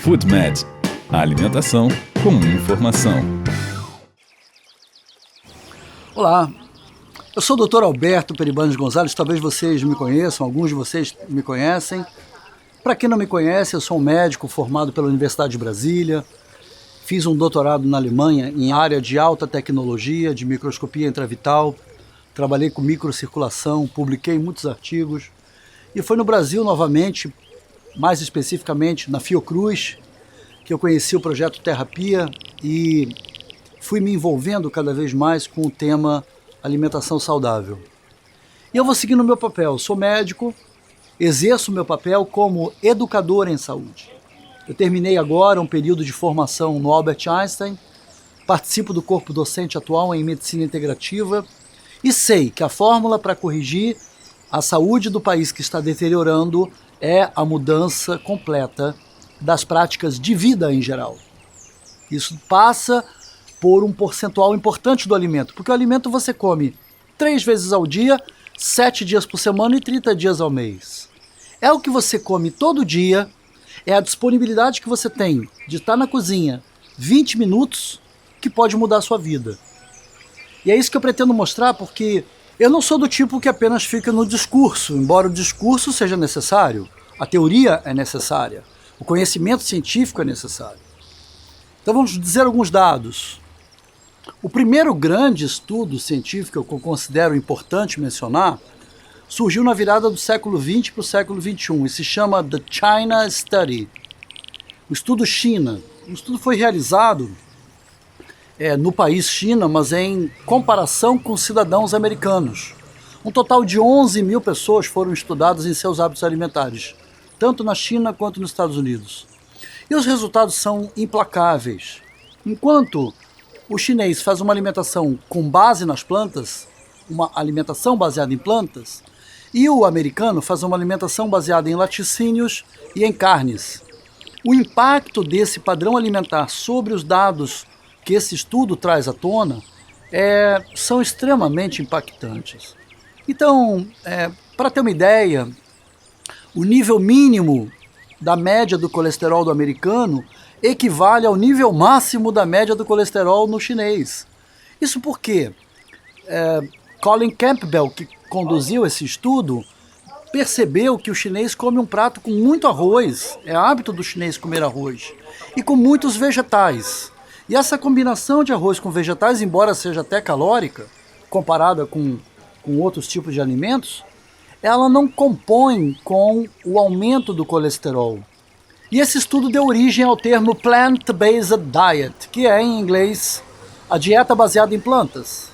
FoodMed, a alimentação com informação. Olá, eu sou o Dr. Alberto Peribanes Gonzalez, talvez vocês me conheçam, alguns de vocês me conhecem. Para quem não me conhece, eu sou um médico formado pela Universidade de Brasília, fiz um doutorado na Alemanha em área de alta tecnologia, de microscopia intravital, trabalhei com microcirculação, publiquei muitos artigos, e foi no Brasil novamente, mais especificamente na Fiocruz, que eu conheci o projeto Terrapia e fui me envolvendo cada vez mais com o tema alimentação saudável. E eu vou seguindo o meu papel, sou médico, exerço o meu papel como educador em saúde. Eu terminei agora um período de formação no Albert Einstein, participo do corpo docente atual em medicina integrativa e sei que a fórmula para corrigir a saúde do país que está deteriorando é a mudança completa das práticas de vida em geral. Isso passa por um percentual importante do alimento, porque o alimento você come 3 vezes ao dia, 7 dias por semana e 30 dias ao mês. É o que você come todo dia, é a disponibilidade que você tem de estar na cozinha 20 minutos que pode mudar a sua vida. E é isso que eu pretendo mostrar, porque eu não sou do tipo que apenas fica no discurso, embora o discurso seja necessário, a teoria é necessária, o conhecimento científico é necessário. Então vamos dizer alguns dados. O primeiro grande estudo científico que eu considero importante mencionar surgiu na virada do século XX para o século XXI e se chama The China Study, o estudo China. O estudo foi realizado no país China, mas em comparação com cidadãos americanos. Um total de 11 mil pessoas foram estudadas em seus hábitos alimentares, tanto na China quanto nos Estados Unidos. E os resultados são implacáveis. Enquanto o chinês faz uma alimentação com base nas plantas, uma alimentação baseada em plantas, e o americano faz uma alimentação baseada em laticínios e em carnes. O impacto desse padrão alimentar sobre os dados que esse estudo traz à tona são extremamente impactantes. Então, para ter uma ideia, o nível mínimo da média do colesterol do americano equivale ao nível máximo da média do colesterol no chinês. Isso porque Colin Campbell, que conduziu esse estudo, percebeu que o chinês come um prato com muito arroz, é hábito do chinês comer arroz, e com muitos vegetais. E essa combinação de arroz com vegetais, embora seja até calórica, comparada com outros tipos de alimentos, ela não compõe com o aumento do colesterol. E esse estudo deu origem ao termo Plant-Based Diet, que é, em inglês, a dieta baseada em plantas,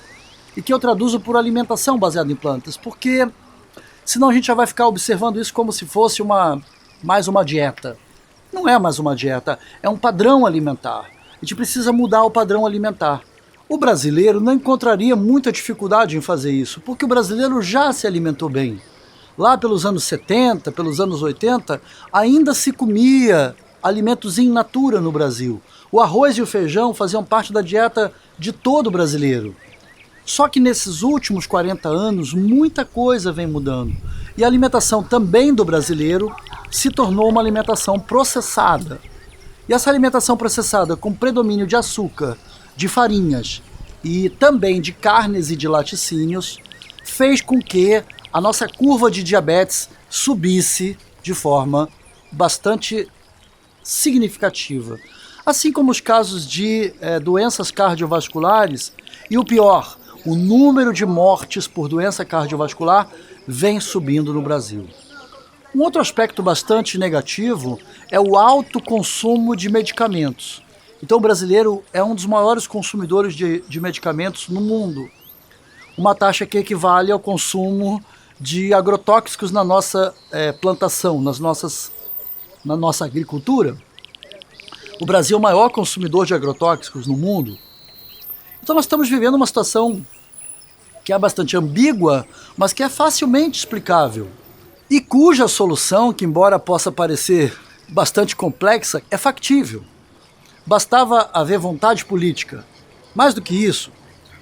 e que eu traduzo por alimentação baseada em plantas, porque senão a gente já vai ficar observando isso como se fosse mais uma dieta. Não é mais uma dieta, é um padrão alimentar. A gente precisa mudar o padrão alimentar. O brasileiro não encontraria muita dificuldade em fazer isso, porque o brasileiro já se alimentou bem. Lá pelos anos 70, pelos anos 80, ainda se comia alimentos in natura no Brasil. O arroz e o feijão faziam parte da dieta de todo brasileiro. Só que nesses últimos 40 anos, muita coisa vem mudando. E a alimentação também do brasileiro se tornou uma alimentação processada. E essa alimentação processada com predomínio de açúcar, de farinhas e também de carnes e de laticínios fez com que a nossa curva de diabetes subisse de forma bastante significativa. Assim como os casos de doenças cardiovasculares e o pior, o número de mortes por doença cardiovascular vem subindo no Brasil. Um outro aspecto bastante negativo é o alto consumo de medicamentos. Então o brasileiro é um dos maiores consumidores de medicamentos no mundo. Uma taxa que equivale ao consumo de agrotóxicos na nossa plantação, na nossa agricultura. O Brasil é o maior consumidor de agrotóxicos no mundo. Então nós estamos vivendo uma situação que é bastante ambígua, mas que é facilmente explicável. E cuja solução, que embora possa parecer bastante complexa, é factível. Bastava haver vontade política. Mais do que isso,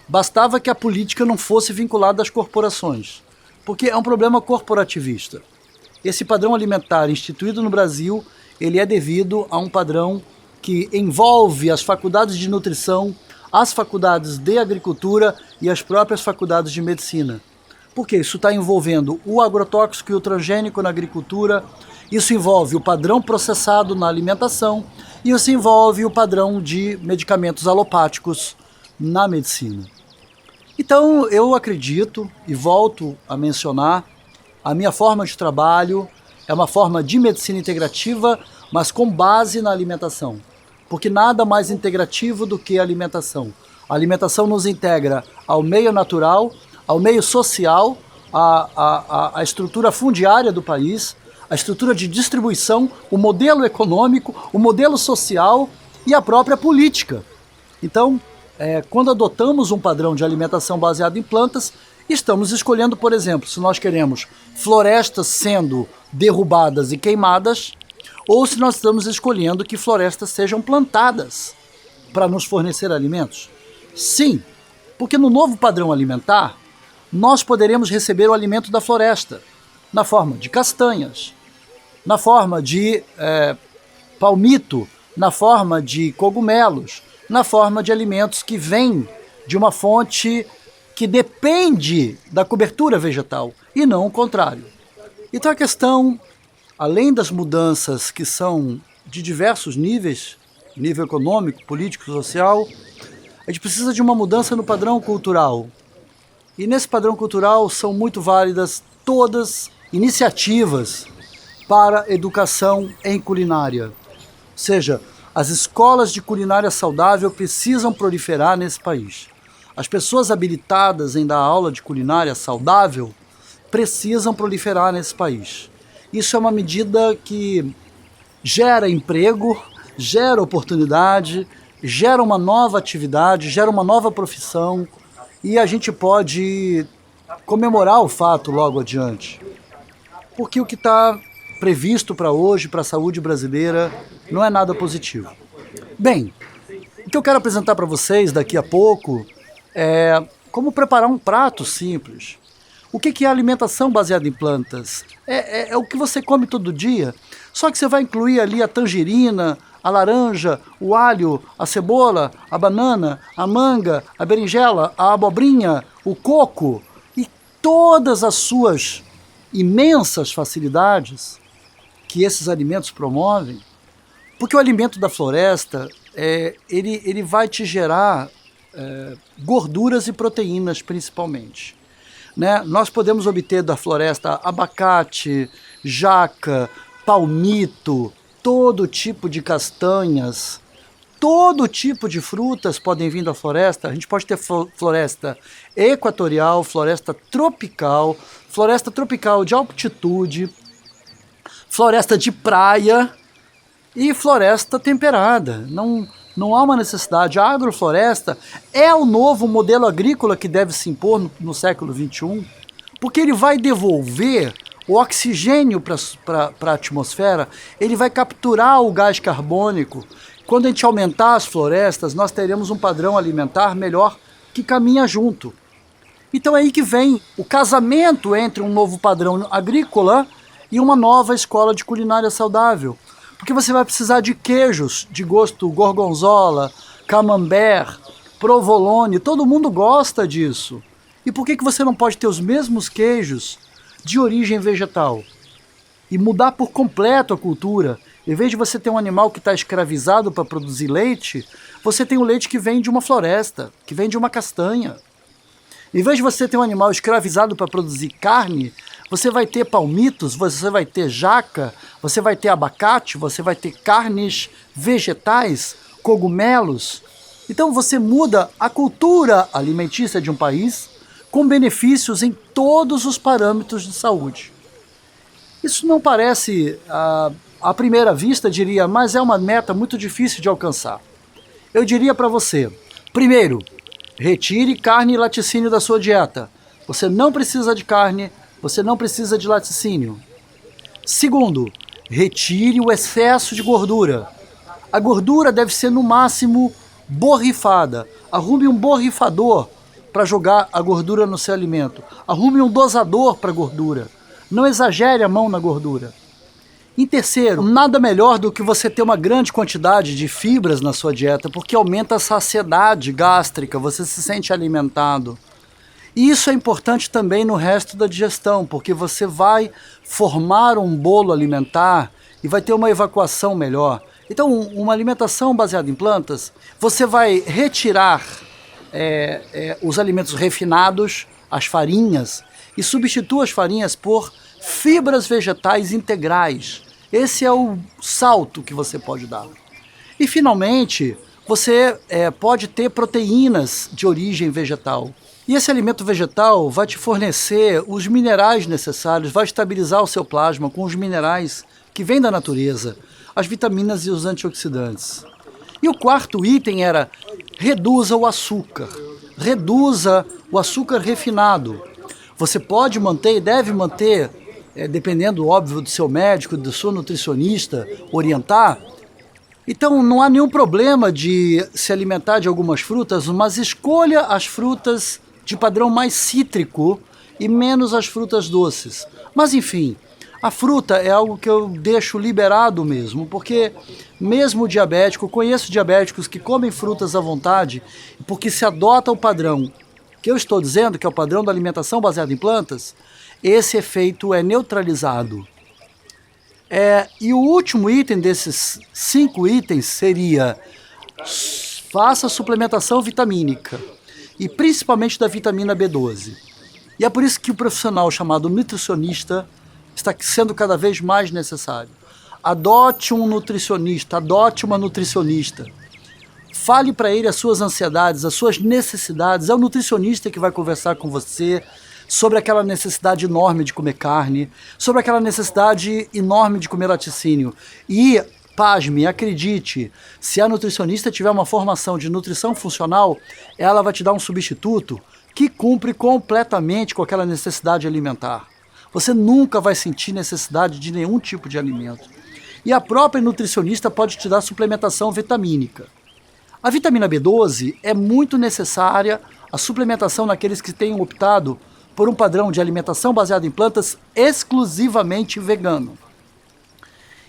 bastava que a política não fosse vinculada às corporações, porque é um problema corporativista. Esse padrão alimentar instituído no Brasil, ele é devido a um padrão que envolve as faculdades de nutrição, as faculdades de agricultura e as próprias faculdades de medicina. Porque isso está envolvendo o agrotóxico e o transgênico na agricultura, isso envolve o padrão processado na alimentação e isso envolve o padrão de medicamentos alopáticos na medicina. Então eu acredito, e volto a mencionar, a minha forma de trabalho é uma forma de medicina integrativa, mas com base na alimentação. Porque nada mais integrativo do que a alimentação. A alimentação nos integra ao meio natural, ao meio social, à estrutura fundiária do país, a estrutura de distribuição, o modelo econômico, o modelo social e a própria política. Então, quando adotamos um padrão de alimentação baseado em plantas, estamos escolhendo, por exemplo, se nós queremos florestas sendo derrubadas e queimadas, ou se nós estamos escolhendo que florestas sejam plantadas para nos fornecer alimentos. Sim, porque no novo padrão alimentar, nós poderemos receber o alimento da floresta, na forma de castanhas, na forma de palmito, na forma de cogumelos, na forma de alimentos que vêm de uma fonte que depende da cobertura vegetal, e não o contrário. Então a questão, além das mudanças que são de diversos níveis, nível econômico, político, social, a gente precisa de uma mudança no padrão cultural. E nesse padrão cultural são muito válidas todas iniciativas para educação em culinária. Ou seja, as escolas de culinária saudável precisam proliferar nesse país. As pessoas habilitadas em dar aula de culinária saudável precisam proliferar nesse país. Isso é uma medida que gera emprego, gera oportunidade, gera uma nova atividade, gera uma nova profissão e a gente pode comemorar o fato logo adiante. Porque o que está previsto para hoje, para a saúde brasileira, não é nada positivo. Bem, o que eu quero apresentar para vocês daqui a pouco é como preparar um prato simples. O que é alimentação baseada em plantas? É o que você come todo dia, só que você vai incluir ali a tangerina, a laranja, o alho, a cebola, a banana, a manga, a berinjela, a abobrinha, o coco e todas as suas imensas facilidades que esses alimentos promovem, porque o alimento da floresta, ele vai te gerar gorduras e proteínas principalmente. Né? Nós podemos obter da floresta abacate, jaca, palmito, todo tipo de castanhas, todo tipo de frutas podem vir da floresta. A gente pode ter floresta equatorial, floresta tropical de altitude, floresta de praia e floresta temperada. Não há uma necessidade. A agrofloresta é o novo modelo agrícola que deve se impor no século XXI, porque ele vai devolver o oxigênio para a atmosfera, ele vai capturar o gás carbônico. Quando a gente aumentar as florestas, nós teremos um padrão alimentar melhor que caminha junto. Então é aí que vem o casamento entre um novo padrão agrícola e uma nova escola de culinária saudável. Porque você vai precisar de queijos de gosto gorgonzola, camembert, provolone, todo mundo gosta disso. E por que você não pode ter os mesmos queijos de origem vegetal? E mudar por completo a cultura. Em vez de você ter um animal que está escravizado para produzir leite, você tem o leite que vem de uma floresta, que vem de uma castanha. Em vez de você ter um animal escravizado para produzir carne, você vai ter palmitos, você vai ter jaca, você vai ter abacate, você vai ter carnes vegetais, cogumelos. Então você muda a cultura alimentícia de um país com benefícios em todos os parâmetros de saúde. Isso não parece, à primeira vista, diria, mas é uma meta muito difícil de alcançar. Eu diria para você, primeiro, retire carne e laticínio da sua dieta. Você não precisa de carne, você não precisa de laticínio. Segundo, retire o excesso de gordura. A gordura deve ser no máximo borrifada. Arrume um borrifador para jogar a gordura no seu alimento. Arrume um dosador para gordura. Não exagere a mão na gordura. Em terceiro, nada melhor do que você ter uma grande quantidade de fibras na sua dieta, porque aumenta a saciedade gástrica, você se sente alimentado. E isso é importante também no resto da digestão, porque você vai formar um bolo alimentar e vai ter uma evacuação melhor. Então, uma alimentação baseada em plantas, você vai retirar os alimentos refinados, as farinhas, e substitua as farinhas por fibras vegetais integrais. Esse é o salto que você pode dar. E, finalmente, você pode ter proteínas de origem vegetal. E esse alimento vegetal vai te fornecer os minerais necessários, vai estabilizar o seu plasma com os minerais que vêm da natureza, as vitaminas e os antioxidantes. E o quarto item era: reduza o açúcar. Reduza o açúcar refinado. Você pode manter e deve manter, dependendo, óbvio, do seu médico, do seu nutricionista, orientar. Então não há nenhum problema de se alimentar de algumas frutas, mas escolha as frutas de padrão mais cítrico e menos as frutas doces. Mas enfim, a fruta é algo que eu deixo liberado mesmo, porque mesmo o diabético, conheço diabéticos que comem frutas à vontade, porque se adota o padrão que eu estou dizendo, que é o padrão da alimentação baseada em plantas, esse efeito é neutralizado. E o último item desses 5 itens seria: faça suplementação vitamínica, e principalmente da vitamina B12. E é por isso que o profissional chamado nutricionista está sendo cada vez mais necessário. Adote um nutricionista, adote uma nutricionista. Fale para ele as suas ansiedades, as suas necessidades. É o nutricionista que vai conversar com você sobre aquela necessidade enorme de comer carne, sobre aquela necessidade enorme de comer laticínio. E, pasme, acredite, se a nutricionista tiver uma formação de nutrição funcional, ela vai te dar um substituto que cumpre completamente com aquela necessidade alimentar. Você nunca vai sentir necessidade de nenhum tipo de alimento. E a própria nutricionista pode te dar suplementação vitamínica. A vitamina B12 é muito necessária, a suplementação naqueles que tenham optado por um padrão de alimentação baseado em plantas exclusivamente vegano.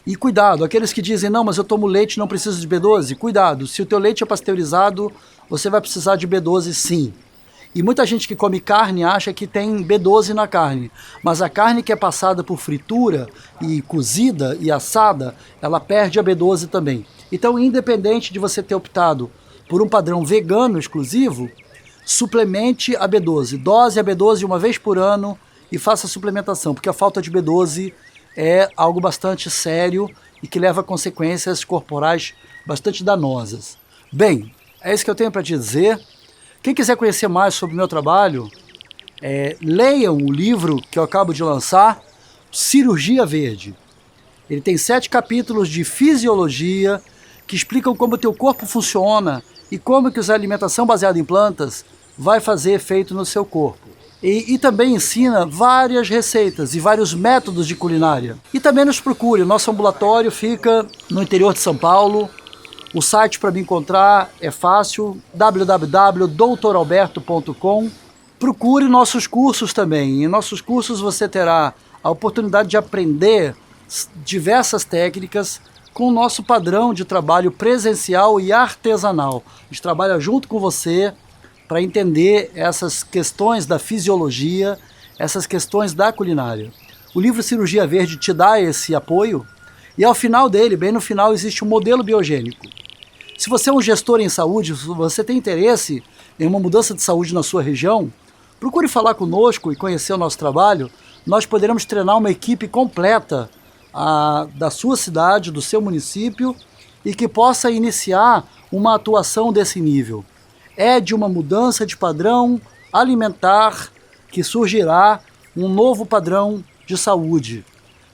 E cuidado, aqueles que dizem: não, mas eu tomo leite e não preciso de B12, cuidado, se o teu leite é pasteurizado, você vai precisar de B12 sim. E muita gente que come carne acha que tem B12 na carne, mas a carne que é passada por fritura e cozida e assada, ela perde a B12 também. Então, independente de você ter optado por um padrão vegano exclusivo, suplemente a B12, dose a B12 uma vez por ano e faça a suplementação, porque a falta de B12 é algo bastante sério e que leva a consequências corporais bastante danosas. Bem, é isso que eu tenho para te dizer. Quem quiser conhecer mais sobre o meu trabalho, leiam o livro que eu acabo de lançar, Cirurgia Verde. Ele tem 7 capítulos de fisiologia que explicam como o teu corpo funciona e como que a alimentação baseada em plantas vai fazer efeito no seu corpo. E também ensina várias receitas e vários métodos de culinária. E também nos procure, o nosso ambulatório fica no interior de São Paulo. O site para me encontrar é fácil, www.doutoralberto.com. Procure nossos cursos também. Em nossos cursos você terá a oportunidade de aprender diversas técnicas com o nosso padrão de trabalho presencial e artesanal. A gente trabalha junto com você para entender essas questões da fisiologia, essas questões da culinária. O livro Cirurgia Verde te dá esse apoio e ao final dele, bem no final, existe um modelo biogênico. Se você é um gestor em saúde, se você tem interesse em uma mudança de saúde na sua região, procure falar conosco e conhecer o nosso trabalho. Nós poderemos treinar uma equipe completa da sua cidade, do seu município, e que possa iniciar uma atuação desse nível. É de uma mudança de padrão alimentar que surgirá um novo padrão de saúde.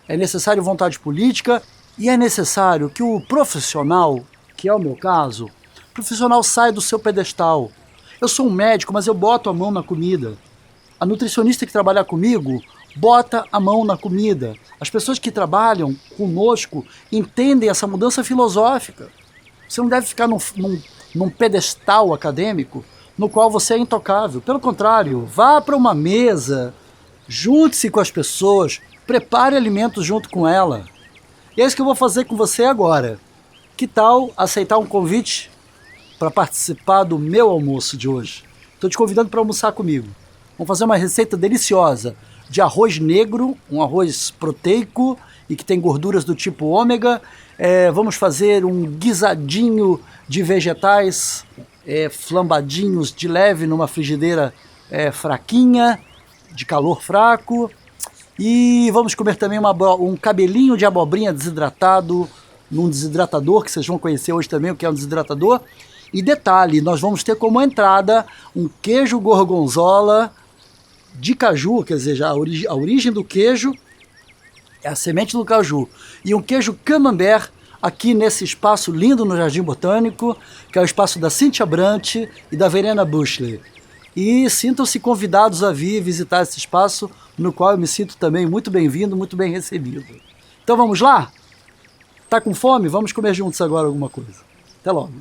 É necessário vontade política e é necessário que o profissional, que é o meu caso, o profissional saia do seu pedestal. Eu sou um médico, mas eu boto a mão na comida. A nutricionista que trabalha comigo bota a mão na comida. As pessoas que trabalham conosco entendem essa mudança filosófica. Você não deve ficar num pedestal acadêmico no qual você é intocável. Pelo contrário, vá para uma mesa, junte-se com as pessoas, prepare alimentos junto com ela. E é isso que eu vou fazer com você agora. Que tal aceitar um convite para participar do meu almoço de hoje? Estou te convidando para almoçar comigo. Vamos fazer uma receita deliciosa de arroz negro, um arroz proteico e que tem gorduras do tipo ômega. Vamos fazer um guisadinho de vegetais flambadinhos de leve numa frigideira fraquinha, de calor fraco. E vamos comer também um cabelinho de abobrinha desidratado num desidratador, que vocês vão conhecer hoje também o que é um desidratador. E detalhe, nós vamos ter como entrada um queijo gorgonzola de caju, quer dizer, a origem do queijo é a semente do caju. E um queijo camembert aqui nesse espaço lindo no Jardim Botânico, que é o espaço da Cíntia Brant e da Verena Bushler. E sintam-se convidados a vir visitar esse espaço, no qual eu me sinto também muito bem-vindo, muito bem recebido. Então vamos lá? Tá com fome? Vamos comer juntos agora alguma coisa. Até logo.